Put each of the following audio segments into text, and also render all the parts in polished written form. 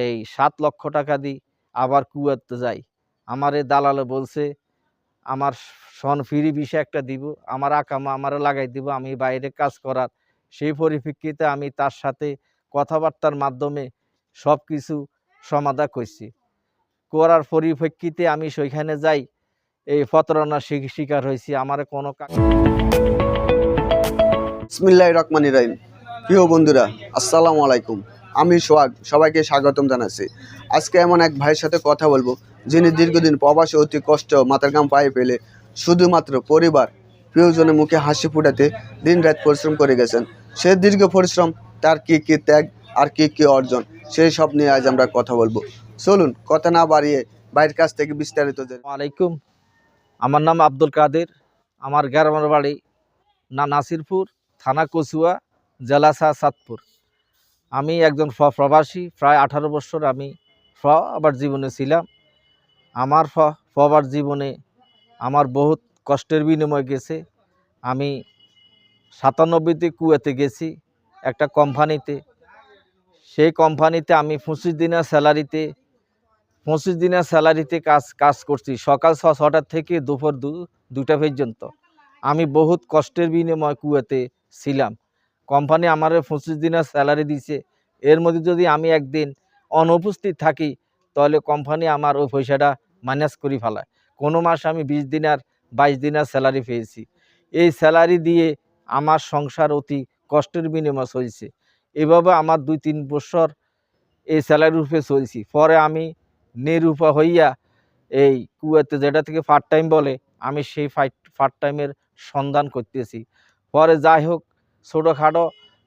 এই ৭,০০,০০০ টাকা দিই আবার কুয়েতে যাই। আমারে দালালে বলছে আমার সন ফ্রি ভিসা একটা দিব, আমার আকামা আমারে লাগাই দিব, আমি বাইরে কাজ করার। সেই পরিপ্রেক্ষিতে আমি তার সাথে কথাবার্তার মাধ্যমে সবকিছু সমাধা করছি। করার পরিপ্রেক্ষিতে আমি সেইখানে যাই, এই প্রতারণার শিকার হয়েছি। আমার কোনো বিসমিল্লাহির রহমানির রহিম। প্রিয় বন্ধুরা, আসসালামু আলাইকুম। আমি সোহাগ, সবাইকে স্বাগতম জানাচ্ছি। আজকে এমন এক ভাইয়ের সাথে কথা বলবো, যিনি দীর্ঘদিন প্রবাসে অতি কষ্ট মাথার ঘাম পায়ে ফেলে শুধুমাত্র পরিবার প্রিয়জনের মুখে হাসি ফুটাতে দিন রাত পরিশ্রম করে গেছেন। সে দীর্ঘ পরিশ্রম, তার কি কি ত্যাগ আর কি কি অর্জন, সেই সব নিয়ে আজ আমরা কথা বলবো। চলুন কথা না বাড়িয়ে ভাইয়ের কাছ থেকে বিস্তারিত জানি। আলাইকুম, আমার নাম আব্দুল কাদের। আমার গ্রামের বাড়ি নাসিরপুর, থানা কচুয়া, জেলা চাঁদপুর। আমি একজন প্রবাসী। প্রায় 18 বছর আমি প্রবাস জীবনে ছিলাম। আমার প্রবাস জীবনে আমার বহুত কষ্টের বিনিময় গেছে। আমি 97তে কুয়েতে গেছি একটা কোম্পানিতে। সেই কোম্পানিতে আমি 25 দিনের স্যালারিতে কাজ করছি, সকাল 6টা থেকে দুপুর 2টা পর্যন্ত। আমি বহুত কষ্টের বিনিময় কুয়েতে ছিলাম। কোম্পানি আমার 25 দিনের স্যালারি দিছে। এর মধ্যে যদি আমি একদিন অনুপস্থিত থাকি, তাহলে কোম্পানি আমার ওই পয়সাটা মাইনাস করে ফেলায়। কোনো মাস আমি 20 দিন আর 22 দিনের স্যালারি পেয়েছি। এই স্যালারি দিয়ে আমার সংসার অতি কষ্টের বিনিময় চলছে। এভাবে আমার 2-3 বছর এই স্যালারির উপরে চলছি। পরে আমি নিরুপায় হইয়া এই কুয়েতে, যেটা থেকে পার্ট টাইম বলে, আমি সেই পার্ট টাইমের সন্ধান করতেছি। পরে যাই হোক, ছোটোখাটো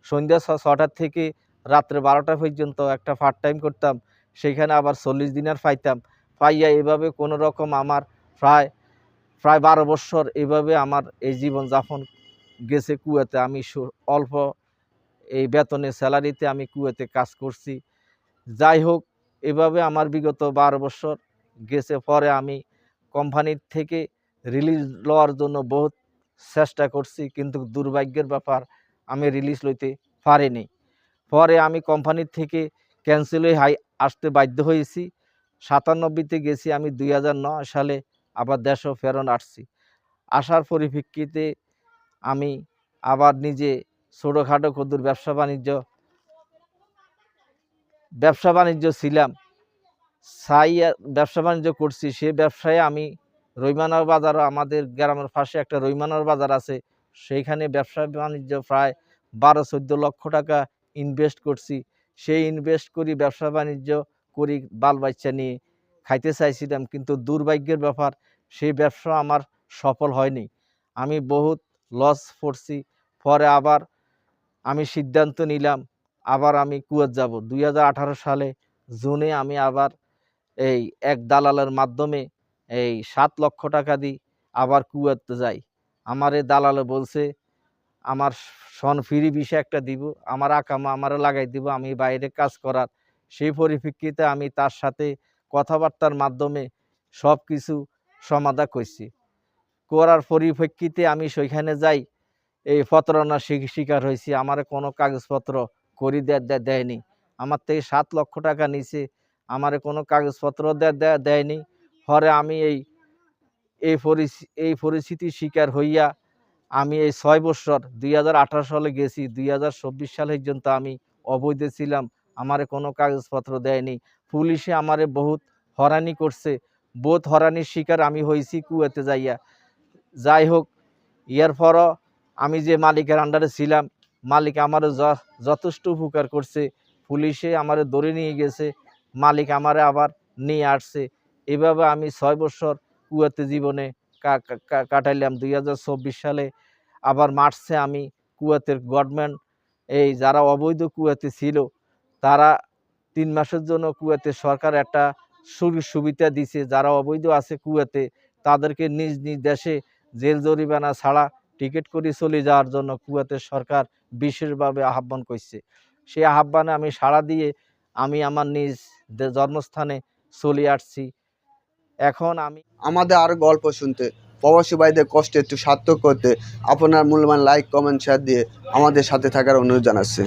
সন্ধ্যা 6টার থেকে রাত্রে 12টা পর্যন্ত একটা পার্ট টাইম করতাম। সেখানে আবার 40 দিনের পাইতাম। পাইয়া এভাবে কোনো রকম আমার প্রায় 12 বছর এভাবে আমার এই জীবনযাপন গেছে কুয়েতে। আমি অল্প এই বেতনের স্যালারিতে আমি কুয়েতে কাজ করছি। যাই হোক, এভাবে আমার বিগত 12 বছর গেছে। পরে আমি কোম্পানির থেকে রিলিজ লওয়ার জন্য বহুত চেষ্টা করছি, কিন্তু দুর্ভাগ্যের ব্যাপার, আমি রিলিজ লইতে পারিনি। পরে আমি কোম্পানির থেকে ক্যান্সেল হয়ে আসতে বাধ্য হয়েছি। 97তে গেছি আমি। 2009 সালে আবার দেশও ফেরত আসছি। আসার পরিপ্রেক্ষিতে আমি আবার নিজে ছোটোখাটো ক্ষুদ্র ব্যবসা বাণিজ্য ছিলাম। ব্যবসা বাণিজ্য করছি। সে ব্যবসায় আমি রৈমানার বাজারও, আমাদের গ্রামের পাশে একটা রৈমানার বাজার আছে, সেইখানে ব্যবসা বাণিজ্য প্রায় 12-14 লক্ষ টাকা ইনভেস্ট করছি। সেই ইনভেস্ট করি, ব্যবসা বাণিজ্য করি, বাল বাচ্চা নিয়ে খাইতে চাইছিলাম, কিন্তু দুর্ভাগ্যের ব্যাপার, সেই ব্যবসা আমার সফল হয়নি। আমি বহুত লস পড়ছি। পরে আবার আমি সিদ্ধান্ত নিলাম আবার আমি কুয়েত যাব। 2018 সালে জুনে আমি আবার এই এক দালালের মাধ্যমে এই 7,০০,০০০ টাকা দিই আবার কুয়েতে যাই। আমার এই দালালে বলছে আমার সন ফ্রি ভিসা একটা দিব, আমার আকামা আমারে লাগাই দিব, আমি বাইরে কাজ করার। সেই পরিপ্রেক্ষিতে আমি তার সাথে কথাবার্তার মাধ্যমে সব কিছু সমাধা করছি। করার পরিপ্রেক্ষিতে আমি সেইখানে যাই, এই প্রতারণার শিকার হয়েছি। আমার কোনো কাগজপত্র করি দেয়নি। আমার থেকে 7,০০,০০০ টাকা নিছে, আমার কোনো কাগজপত্র দেয়নি। পরে আমি এই পরিস্থিতির শিকার হইয়া আমি এই 6 বছর 2018 সালে গেছি, 2024 সাল পর্যন্ত আমি অবৈধ ছিলাম। আমার কোনো কাগজপত্র দেয়নি। পুলিশে আমারে বহুত হয়রানি করছে। বহুত হয়রানির শিকার আমি হয়েছি কুয়েতে যাইয়া। যাই হোক, ইয়ার পরও আমি যে মালিকের আন্ডারে ছিলাম, মালিক আমারে যথেষ্ট উপকার করছে। পুলিশে আমারে ধরে নিয়ে গেছে, মালিক আমারে আবার নিয়ে আসছে। এভাবে আমি 6 বছর কুয়েতে জীবনে কাটাইলাম। 2024 সালে আবার মার্চে আমি কুয়েতের গভর্নমেন্ট, এই যারা অবৈধ কুয়েতে ছিল, তারা 3 মাসের জন্য কুয়েতে সরকার একটা সুবিধা দিছে। যারা অবৈধ আছে কুয়েতে, তাদেরকে নিজ নিজ দেশে জেল জরিমানা ছাড়া টিকিট করে চলে যাওয়ার জন্য কুয়েতের সরকার বিশেষভাবে আহ্বান করছে। সেই আহ্বানে আমি সাড়া দিয়ে আমি আমার নিজ জন্মস্থানে চলে আসছি। এখন আমি আমাদের আরো গল্প শুনতে, প্রবাসী ভাইদের কষ্ট একটু সার্থক করতে আপনার মূল্যবান লাইক, কমেন্ট, শেয়ার দিয়ে আমাদের সাথে থাকার অনুরোধ জানাচ্ছি।